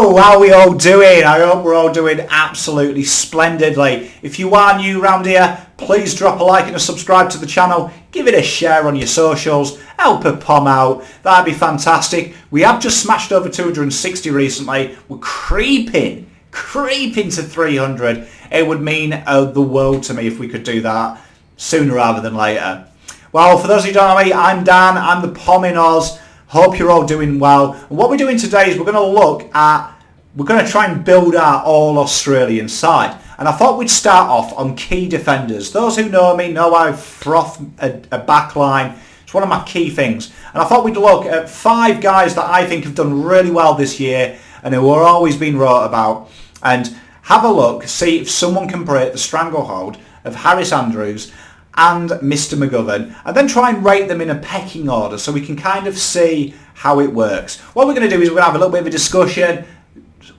Hello, how are we all doing? I hope we're all doing absolutely splendidly. If you are new around here, please drop a like and a subscribe to the channel. Give it a share on your socials. Help a Pom out. That'd be fantastic. We have just smashed over 260 recently. We're creeping to 300. It would mean the world to me if we could do that sooner rather than later. Well, for those of you who don't know me, I'm Dan. I'm the Pommyinoz. Hope you're all doing well. And what we're doing today is we're going to try and build our all-Australian side. And I thought we'd start off on key defenders. Those who know me know I froth a back line. It's one of my key things. And I thought we'd look at 5 guys that I think have done really well this year and who are always being wrote about. And have a look, see if someone can break the stranglehold of Harris Andrews and Mr. McGovern, and then try and rate them in a pecking order so we can kind of see how it works. What we're going to do is we're going to have a little bit of a discussion,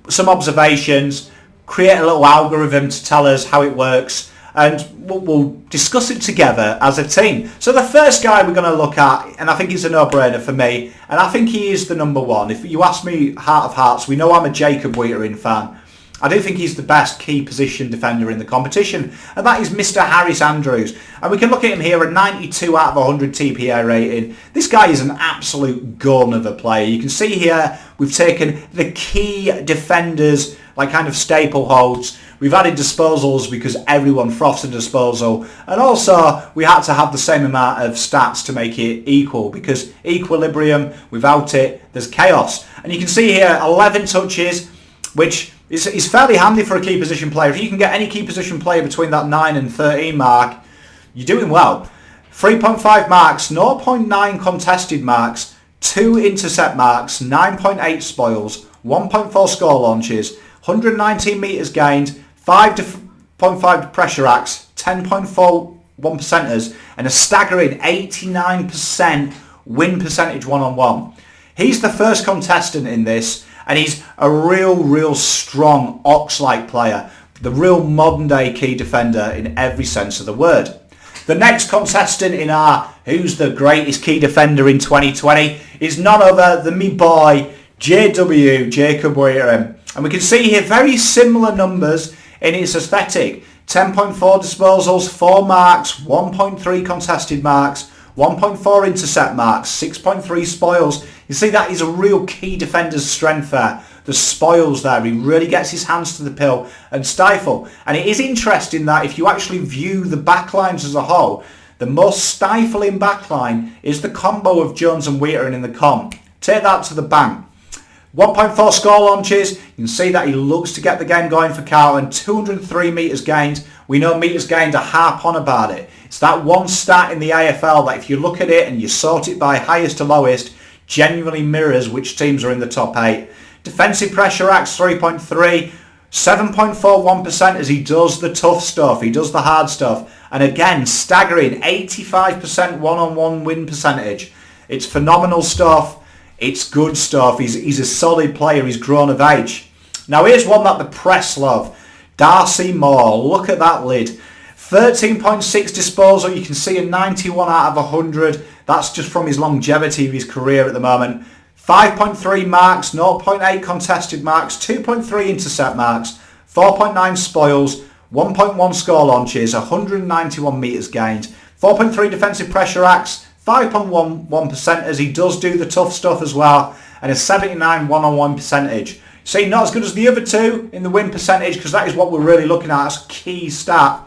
some observations, create a little algorithm to tell us how it works, and we'll discuss it together as a team. So the first guy we're going to look at, and I think he's a no-brainer for me, and I think he is the number one. If you ask me heart of hearts, we know I'm a Jacob Weitering fan. I do think he's the best key position defender in the competition, and that is Mr. Harris Andrews. And we can look at him here, a 92 out of 100 TPA rating. This guy is an absolute gun of a player. You can see here we've taken the key defenders, like kind of staple holds. We've added disposals because everyone froths a disposal, and also we had to have the same amount of stats to make it equal, because equilibrium, without it, there's chaos. And you can see here 11 touches, which is fairly handy for a key position player. If you can get any key position player between that 9 and 13 mark, you're doing well. 3.5 marks, 0.9 contested marks, 2 intercept marks, 9.8 spoils, 1.4 score launches, 119 metres gained, 5.5 pressure acts, 10.41 percenters, and a staggering 89% win percentage one-on-one. He's the first contestant in this, and he's a real strong Ox-like player. The real modern day key defender in every sense of the word. The next contestant in our Who's the Greatest Key Defender in 2020 is none other than me boy, JW, Jacob Weitering. And we can see here very similar numbers in its aesthetic. 10.4 disposals, 4 marks, 1.3 contested marks, 1.4 intercept marks, 6.3 spoils. You see that is a real key defender's strength there. The spoils there. He really gets his hands to the pill and stifle. And it is interesting that if you actually view the backlines as a whole, the most stifling backline is the combo of Jones and Weitering in the comp. Take that to the bank. 1.4 score launches. You can see that he looks to get the game going for Carlton. 203 metres gained. We know metres gained are harp on about it. It's that one stat in the AFL that if you look at it and you sort it by highest to lowest, genuinely mirrors which teams are in the top 8. Defensive pressure acts 3.3, 7.41% as he does the tough stuff, he does the hard stuff, and again staggering 85% one-on-one win percentage. It's phenomenal stuff. It's good stuff. He's a solid player. He's grown of age. Now here's one that the press love. Darcy Moore. Look at that lid. 13.6 disposal. You can see a 91 out of 100. That's just from his longevity of his career at the moment. 5.3 marks, 0.8 contested marks, 2.3 intercept marks, 4.9 spoils, 1.1 score launches, 191 metres gained, 4.3 defensive pressure acts, 5.11% as he does do the tough stuff as well, and a 79 one-on-one percentage. See, not as good as the other two in the win percentage, because that is what we're really looking at as a key stat,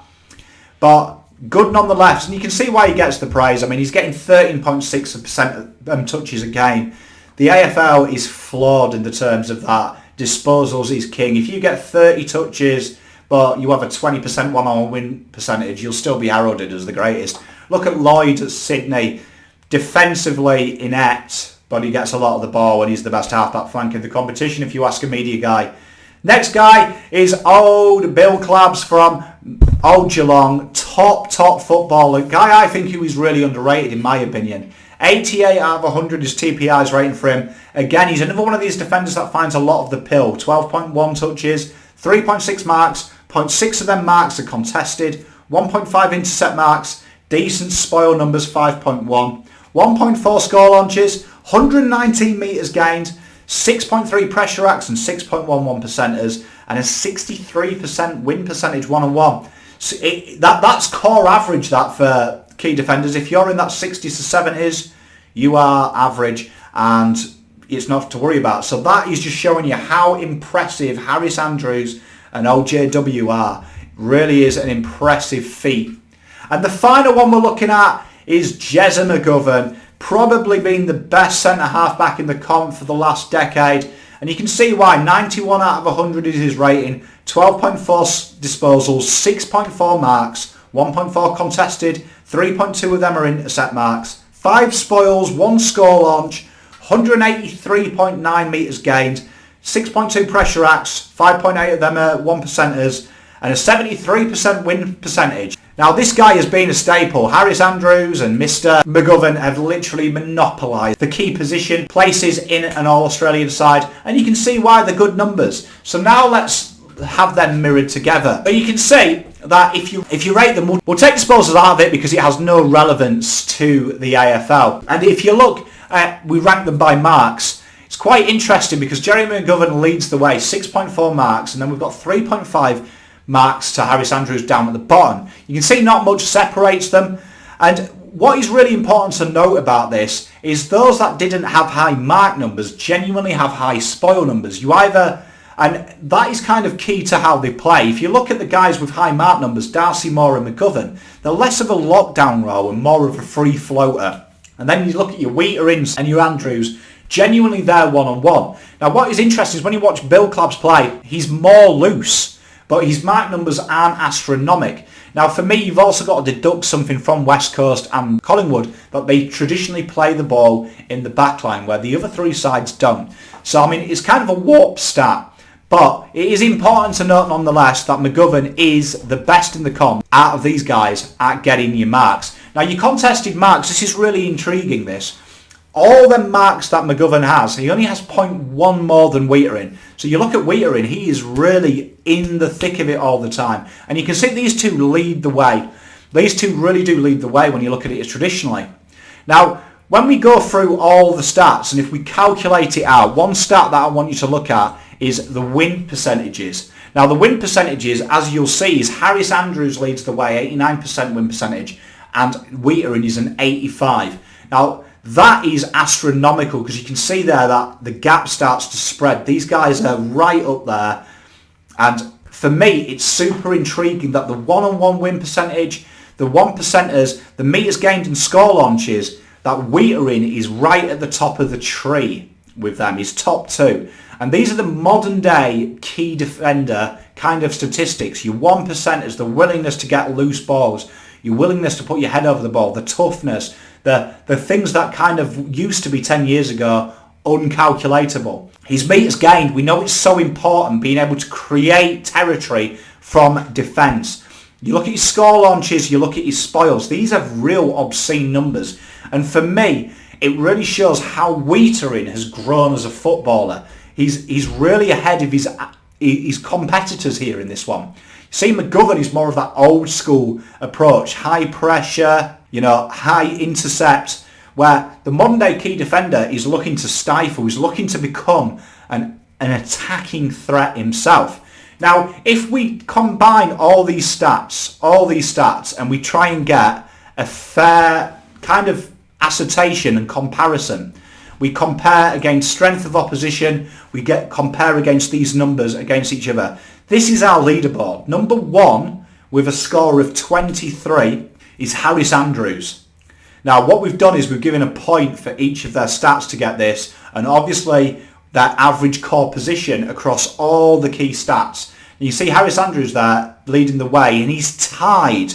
but good nonetheless. And you can see why he gets the praise. I mean, he's getting 13.6% touches a game. The AFL is flawed in the terms of that. Disposals is king. If you get 30 touches but you have a 20% one-on-one win percentage, you'll still be heralded as the greatest. Look at Lloyd at Sydney. Defensively inept, but he gets a lot of the ball when he's the best half-back flank in the competition, if you ask a media guy. Next guy is old Bill Clabbs from Old Geelong. Top footballer. Guy I think who is really underrated in my opinion. 88 out of 100 is TPI's rating for him. Again, he's another one of these defenders that finds a lot of the pill. 12.1 touches, 3.6 marks, 0.6 of them marks are contested, 1.5 intercept marks, decent spoil numbers 5.1, 1.4 score launches, 119 metres gained, 6.3 pressure acts and 6.11 percenters, and a 63% win percentage one-on-one. So that's core average, that, for key defenders. If you're in that 60s to 70s, you are average, and it's not to worry about. So that is just showing you how impressive Harris Andrews and OJW are. Really is an impressive feat. And the final one we're looking at is Jezza McGovern, probably been the best centre-half back in the comp for the last decade. And you can see why. 91 out of 100 is his rating, 12.4 disposals, 6.4 marks, 1.4 contested, 3.2 of them are intercept marks, 5 spoils, 1 score launch, 183.9 metres gained, 6.2 pressure acts, 5.8 of them are 1%ers, and a 73% win percentage. Now this guy has been a staple. Harris Andrews and Mr. McGovern have literally monopolised the key position places in an All-Australian side, and you can see why they're good numbers. So now let's have them mirrored together. But you can see that if you rate them, we'll take disposals out of it because it has no relevance to the AFL. And if you look at, we rank them by marks. It's quite interesting because Jerry McGovern leads the way, 6.4 marks, and then we've got 3.5 marks to Harris Andrews down at the bottom. You can see not much separates them, and what is really important to note about this is those that didn't have high mark numbers genuinely have high spoil numbers. And that is kind of key to how they play. If you look at the guys with high mark numbers, Darcy Moore and McGovern, they're less of a lockdown row and more of a free floater. And then you look at your Weiterings and your Andrews, genuinely they're one-on-one. Now what is interesting is when you watch Blicavs play, he's more loose, but his mark numbers aren't astronomical. Now for me, you've also got to deduct something from West Coast and Collingwood, that they traditionally play the ball in the back line where the other three sides don't. So I mean, it's kind of a warped stat. But it is important to note nonetheless that McGovern is the best in the comp out of these guys at getting your marks. Now your contested marks, this is really intriguing this. All the marks that McGovern has, he only has 0.1 more than Weitering. So you look at Weitering, he is really in the thick of it all the time. And you can see these two lead the way. These two really do lead the way when you look at it traditionally. Now, when we go through all the stats, and if we calculate it out, one stat that I want you to look at is the win percentages. Now the win percentages, as you'll see, is Harris Andrews leads the way, 89% win percentage, and Weitering is an 85. Now that is astronomical because you can see there that the gap starts to spread. These guys are right up there, and for me it's super intriguing that the one-on-one win percentage, the 1%ers, the metres gained and score launches, that Weitering is right at the top of the tree with them. He's top 2. And these are the modern day key defender kind of statistics. Your 1%ers, the willingness to get loose balls, your willingness to put your head over the ball, the toughness, the things that kind of used to be 10 years ago uncalculatable. His metres gained, we know it's so important, being able to create territory from defence. You look at his score launches, you look at his spoils, these have real obscene numbers. And for me, it really shows how Weitering has grown as a footballer. He's really ahead of his competitors here in this one. See, McGovern is more of that old school approach, high pressure, high intercept, where the modern day key defender is looking to stifle, he's looking to become an attacking threat himself. Now, if we combine all these stats, and we try and get a fair kind of assertion and comparison, we compare against strength of opposition, compare against these numbers against each other. This is our leaderboard. Number 1 with a score of 23 is Harris Andrews. Now what we've done is we've given a point for each of their stats to get this, and obviously their average core position across all the key stats. And you see Harris Andrews there leading the way, and he's tied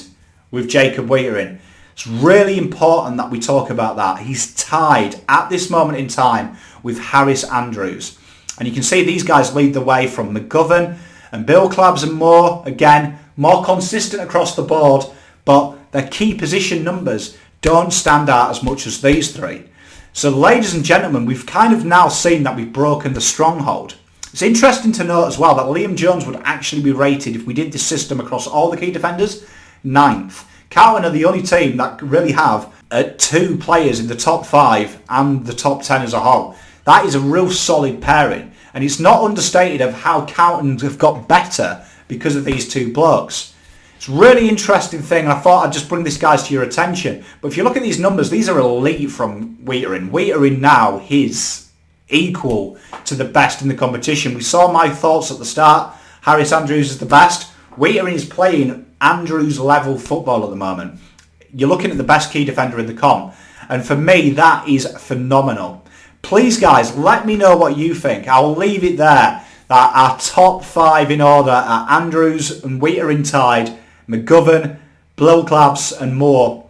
with Jacob Weitering. It's really important that we talk about that. He's tied at this moment in time with Harris Andrews. And you can see these guys lead the way from McGovern and Blicavs and Moore. Again, more consistent across the board, but their key position numbers don't stand out as much as these three. So ladies and gentlemen, we've kind of now seen that we've broken the stronghold. It's interesting to note as well that Liam Jones would actually be rated, if we did this system across all the key defenders, 9th. Carlton are the only team that really have 2 players in the top 5 and the top 10 as a whole. That is a real solid pairing. And it's not understated of how Carlton have got better because of these two blokes. It's a really interesting thing, and I thought I'd just bring this guys to your attention. But if you look at these numbers, these are elite from Weitering. Weitering now is equal to the best in the competition. We saw my thoughts at the start. Harris Andrews is the best. Weitering is playing Andrews level football at the moment. You're looking at the best key defender in the comp. And for me, that is phenomenal. Please, guys, let me know what you think. I'll leave it there. That our top 5 in order are Andrews and Weitering tied, McGovern, Blicavs and Moore.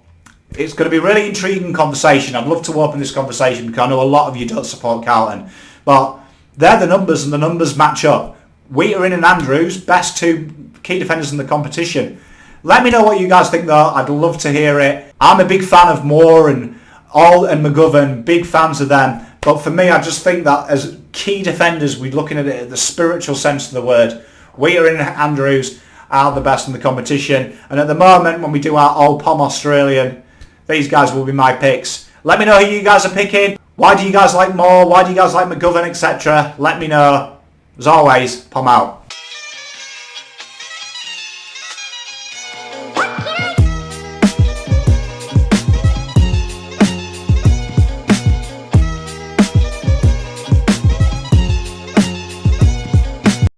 It's going to be a really intriguing conversation. I'd love to open this conversation because I know a lot of you don't support Carlton. But they're the numbers and the numbers match up. Weitering and Andrews, best 2 key defenders in the competition. Let me know what you guys think though. I'd love to hear it. I'm a big fan of Moore and McGovern, big fans of them. But for me, I just think that as key defenders, we're looking at it in the spiritual sense of the word. Weitering and Andrews are the best in the competition. And at the moment, when we do our All Pom Australian, these guys will be my picks. Let me know who you guys are picking. Why do you guys like Moore? Why do you guys like McGovern, etc.? Let me know. As always, Pom out.